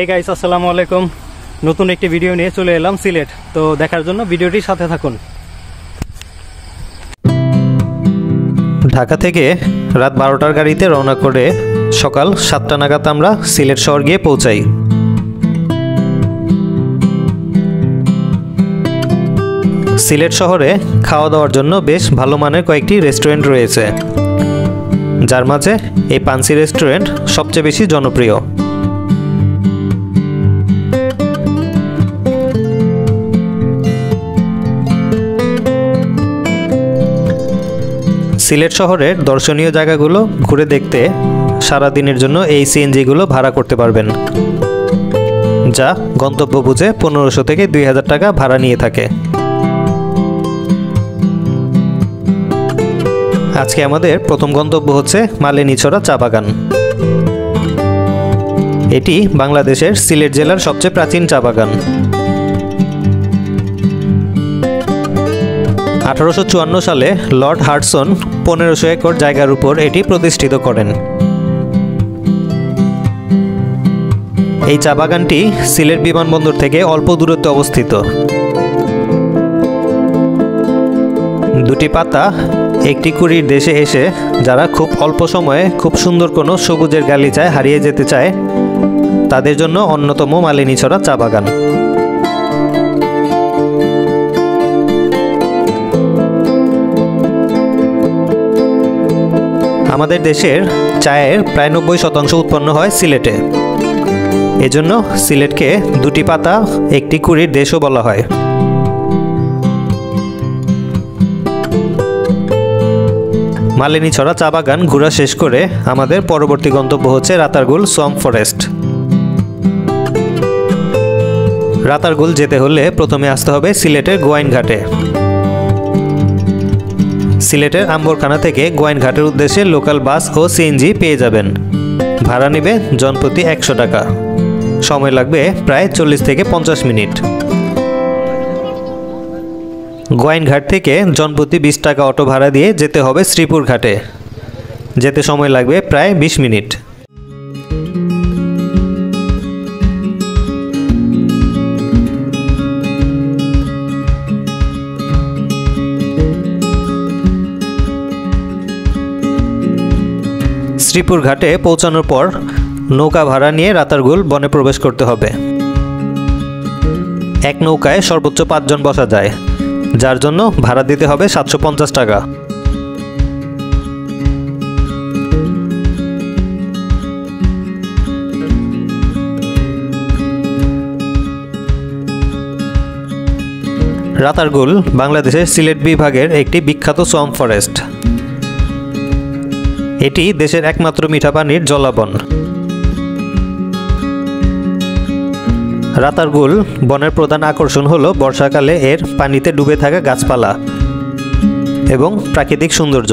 Hey guys, আসসালামু আলাইকুম। নতুন একটি ভিডিও নিয়ে চলে এলাম সিলেট। তো দেখার জন্য ভিডিওটির সাথে থাকুন। ঢাকা থেকে রাত 12টার গাড়িতে রওনা করে সকাল 7টা নাগাদ আমরা সিলেট শহর গিয়ে পৌঁছাই। সিলেট শহরে খাওয়া দাওয়ার জন্য বেশ ভালো মানের কয়েকটি রেস্টুরেন্ট রয়েছে, যার মাঝে এই পানসি রেস্টুরেন্ট সবচেয়ে বেশি জনপ্রিয়। সিলেট শহরের দর্শনীয় জায়গাগুলো ঘুরে দেখতে সারা দিনের জন্য এই সিএনজিগুলো ভাড়া করতে পারবেন, যা গন্তব্য বুঝে 1500 থেকে 2000 টাকা ভাড়া নিয়ে থাকে। আজকে আমাদের প্রথম গন্তব্য হচ্ছে মালিনীছড়া চা বাগান। এটি বাংলাদেশের সিলেট জেলার সবচেয়ে প্রাচীন চা বাগান। 1854 সালে লর্ড হার্টসন 1500 একর জায়গার উপর এটি প্রতিষ্ঠিত করেন। এই চা বাগানটি সিলেট বিমানবন্দর থেকে অল্প দূরত্বে অবস্থিত। দুটি পাতা একটি কুড়ির দেশে এসে যারা খুব অল্প সময়ে খুব সুন্দর কোনো সবুজের গালিচায় হারিয়ে যেতে চায়, তাদের জন্য অন্যতম মালিনীছড়া চা বাগান। আমাদের দেশের চায়ের প্রায় 90% উৎপন্ন হয় সিলেটে। এজন্য সিলেটকে দুটি পাতা একটি কুড়ির দেশও বলা হয়। মালিনীছড়া চা বাগান ঘোরা শেষ করে আমাদের পরবর্তী গন্তব্য হচ্ছে রাতারগুল সোয়াম্প ফরেস্ট। রাতারগুল যেতে হলে প্রথমে আসতে হবে সিলেটের গোয়াইনঘাটে। সিলেটের আম্বরখানা থেকে গোয়াইনঘাটের উদ্দেশ্যে লোকাল বাস ও সিএনজি পেয়ে যাবেন। ভাড়া নেবে জনপ্রতি 100 টাকা। সময় লাগবে প্রায় 40 থেকে 50 মিনিট। গোয়াইনঘাট থেকে জনপ্রতি 20 টাকা অটো ভাড়া দিয়ে যেতে হবে শ্রীপুর ঘাটে। যেতে সময় লাগবে প্রায় 20 মিনিট। শ্রীপুর ঘাটে পৌঁছানোর পর নৌকা ভাড়া নিয়ে রাতারগুল বনে প্রবেশ করতে হবে। এক নৌকায় সর্বোচ্চ 5 জন বসা যায়, যার জন্য ভাড়া দিতে হবে 750 টাকা। রাতারগুল বাংলাদেশের সিলেট বিভাগের একটি বিখ্যাত সোয়াম্প ফরেস্ট। এটি দেশের একমাত্র মিঠা পানির জলাবন। রাতারগুল বনের প্রধান আকর্ষণ হলো বর্ষাকালে এর পানিতে ডুবে থাকা গাছপালা এবং প্রাকৃতিক সৌন্দর্য।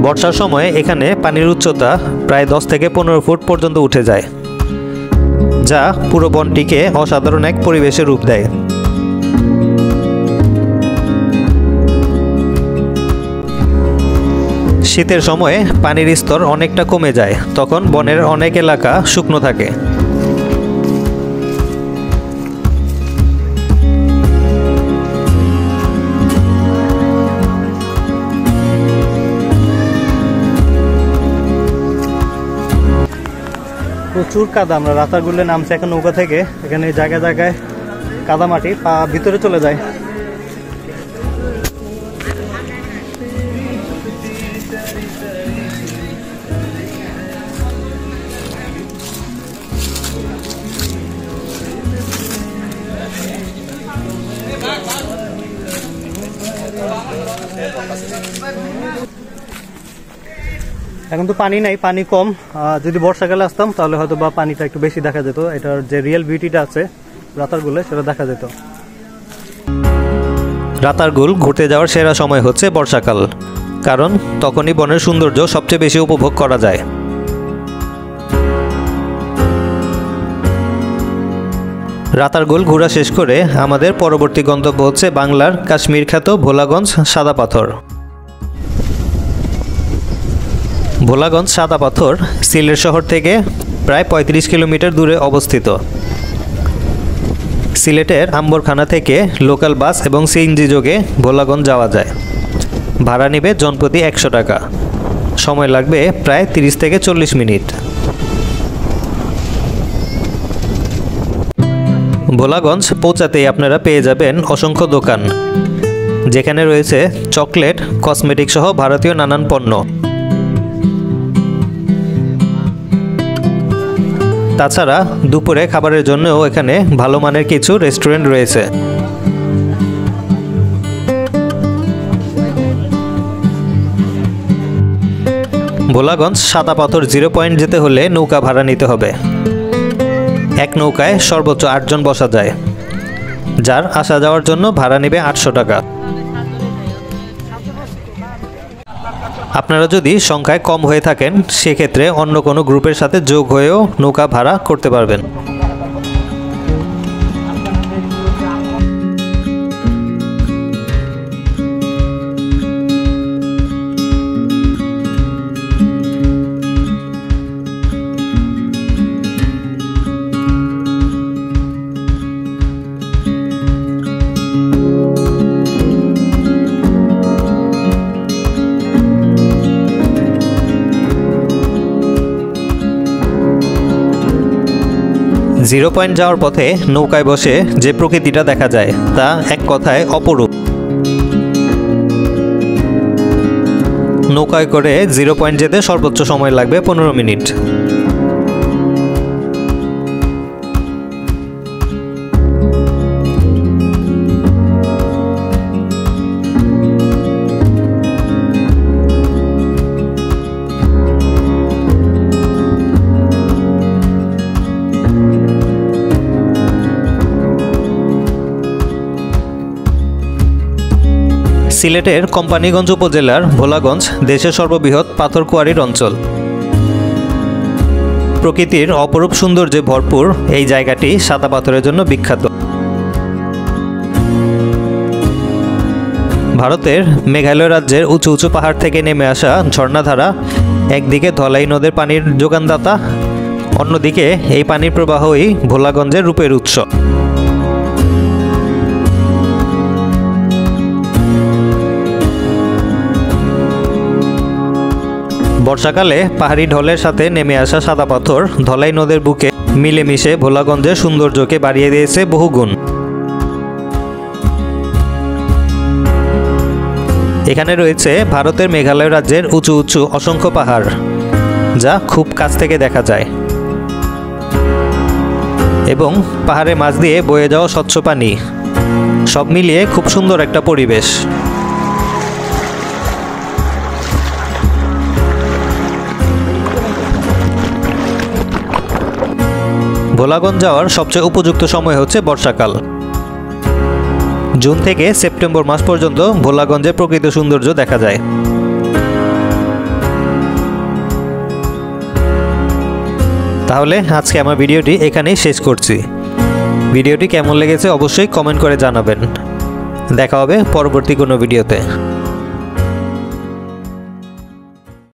বর্ষার সময় এখানে পানির উচ্চতা প্রায় 10 থেকে 15 ফুট পর্যন্ত উঠে যায়, যা পুরো বনটিকে অসাধারণ এক পরিবেশের রূপ দেয়। শীতের সময়ে পানির স্তর অনেকটা কমে যায়, তখন বনের অনেক এলাকা শুকনো থাকে। প্রচুর কাদা। আমরা রাতারগুলে নামছি এখন নৌকা থেকে। এখানে জায়গায় জায়গায় কাদা মাটি, পা ভিতরে চলে যায়। এখন তো পানি নাই, পানি কম। যদি বর্ষাকালে আসতাম তাহলে হয়তো বা পানিটা একটু বেশি দেখা যেত। এটার যে রিয়েল বিউটিটা আছে রাতারগুলে সেটা দেখা যেত। রাতারগুল ঘুরতে যাওয়ার সেরা সময় হচ্ছে বর্ষাকাল, কারণ তখনই বনের সৌন্দর্য সবচেয়ে বেশি উপভোগ করা যায়। রাতারগুল ঘোরা শেষ করে আমাদের পরবর্তী গন্তব্য হচ্ছে বাংলার কাশ্মীর খ্যাত ভোলাগঞ্জ সাদা পাথর। ভোলাগঞ্জ সাদা পাথর সিলেট শহর থেকে প্রায় ৩৫ কিলোমিটার দূরে অবস্থিত। সিলেটের আম্বরখানা থেকে লোকাল বাস এবং সিএনজি যোগে ভোলাগঞ্জ যাওয়া যায়। ভাড়া নেবে জনপ্রতি ১০০ টাকা। সময় লাগবে প্রায় ৩০ থেকে ৪০ মিনিট। ভোলাগঞ্জ পৌঁছাতেই আপনারা পেয়ে যাবেন অসংখ্য দোকান, যেখানে রয়েছে চকলেট, কসমেটিক সহ ভারতীয় নানান পণ্য। তাছাড়া দুপুরে খাবারের জন্যও এখানে ভালো মানের কিছু রেস্টুরেন্ট রয়েছে। ভোলাগঞ্জ সাদা পাথর 0 পয়েন্ট যেতে হলে নৌকা ভাড়া নিতে হবে। এক নৌকায় সর্বোচ্চ 8 জন বসা যায়, যার আসা যাওয়ার জন্য ভাড়া নেবে 800 টাকা। আপনারা যদি সংখ্যায় কম হয়ে থাকেন, সেক্ষেত্রে অন্য কোনো গ্রুপের সাথে যোগ হয়েও নৌকা ভাড়া করতে পারবেন। জিরো পয়েন্ট যাওয়ার পথে নৌকায় বসে যে প্রকৃতিটা দেখা যায় তা এক কথায় অপরূপ। নৌকায় করে 0 পয়েন্ট যেতে সর্বোচ্চ সময় লাগবে 15 মিনিট। সিলেটের কোম্পানীগঞ্জ উপজেলার ভোলাগঞ্জ দেশের সর্ববৃহৎ পাথর কোয়ারির অঞ্চল। প্রকৃতির অপরূপ সৌন্দর্যে ভরপুর এই জায়গাটি সাদা পাথরের জন্য বিখ্যাত। ভারতের মেঘালয় রাজ্যের উঁচু উঁচু পাহাড় থেকে নেমে আসা ঝর্ণাধারা একদিকে ধলাই নদের পানির যোগানদাতা, অন্যদিকে এই পানির প্রবাহই ভোলাগঞ্জের রূপের উৎস। বর্ষাকালে পাহাড়ি ঢলের সাথে নেমে আসা সাদা পাথর ধলাই নদের বুকে মিলেমিশে ভোলাগঞ্জের সৌন্দর্যকে বাড়িয়ে দিয়েছে বহুগুণ। এখানে রয়েছে ভারতের মেঘালয় রাজ্যের উঁচু উঁচু অসংখ্য পাহাড়, যা খুব কাছ থেকে দেখা যায়, এবং পাহাড়ের মাঝ দিয়ে বয়ে যাওয়া স্বচ্ছ পানি, সব মিলিয়ে খুব সুন্দর একটা পরিবেশ। ভোলাগঞ্জ যাওয়ার সবচেয়ে উপযুক্ত সময় হচ্ছে বর্ষাকাল। জুন থেকে সেপ্টেম্বর মাস পর্যন্ত ভোলাগঞ্জের প্রকৃত সৌন্দর্য দেখা যায়। তাহলে আজকে আমার ভিডিওটি এখানেই শেষ করছি। ভিডিওটি কেমন লেগেছে অবশ্যই কমেন্ট করে জানাবেন। দেখা হবে পরবর্তী কোনো ভিডিওতে।